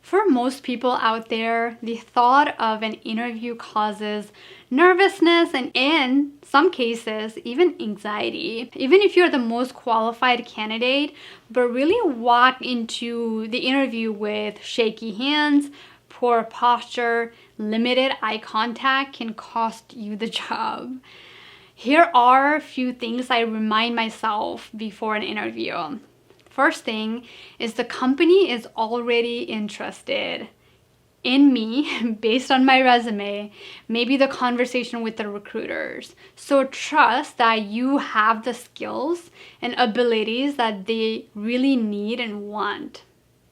For most people out there, the thought of an interview causes nervousness and, in some cases, even anxiety. Even if you're the most qualified candidate, but really walk into the interview with shaky hands, poor posture, limited eye contact can cost you the job. Here are a few things I remind myself before an interview. First thing is the company is already interested in me based on my resume, maybe the conversation with the recruiters. So trust that you have the skills and abilities that they really need and want.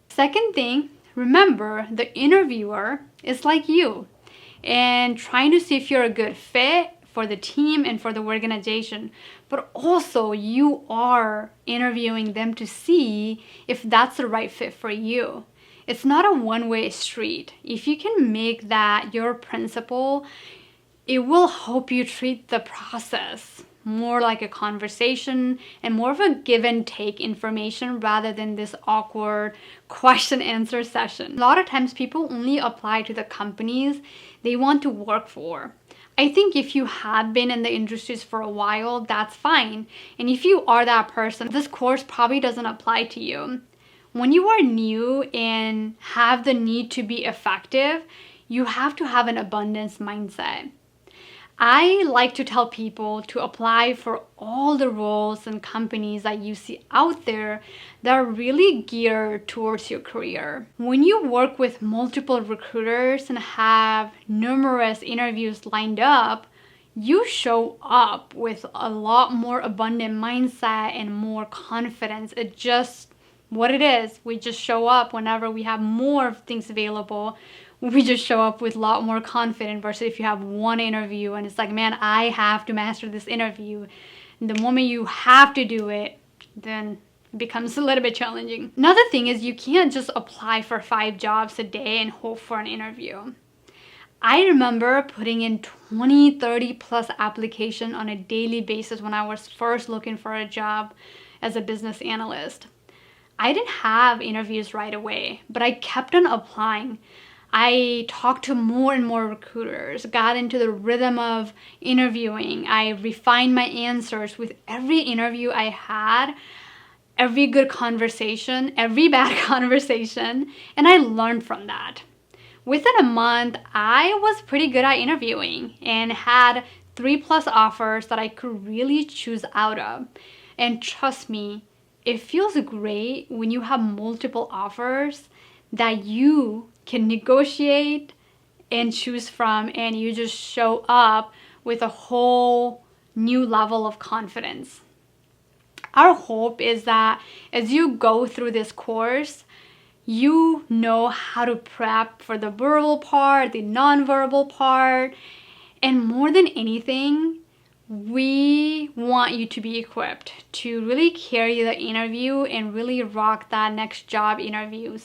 Second thing, remember the interviewer is like you and trying to see if you're a good fit for the team and for the organization, but also you are interviewing them to see if that's the right fit for you. It's not a one-way street. If you can make that your principle, it will help you treat the process more like a conversation and more of a give and take information rather than this awkward question answer session. A lot of times people only apply to the companies they want to work for. I think if you have been in the industries for a while, that's fine. And if you are that person, this course probably doesn't apply to you. When you are new and have the need to be effective, you have to have an abundance mindset. I like to tell people to apply for all the roles and companies that you see out there that are really geared towards your career. When you work with multiple recruiters and have numerous interviews lined up, you show up with a lot more abundant mindset and more confidence. It's just what it is. We just show up whenever we have more things available. We just show up with a lot more confidence versus if you have one interview and it's like, man, I have to master this interview. And the moment you have to do it, then it becomes a little bit challenging. Another thing is you can't just apply for 5 jobs a day and hope for an interview. I remember putting in 20, 30 plus applications on a daily basis when I was first looking for a job as a business analyst. I didn't have interviews right away, but I kept on applying. I talked to more and more recruiters, got into the rhythm of interviewing. I refined my answers with every interview I had, every good conversation, every bad conversation, and I learned from that. Within a month, I was pretty good at interviewing and had 3+ offers that I could really choose out of. And trust me, it feels great when you have multiple offers that you can negotiate and choose from, and you just show up with a whole new level of confidence. Our hope is that as you go through this course, you know how to prep for the verbal part, the non-verbal part, and more than anything, we want you to be equipped to really carry the interview and really rock that next job interview.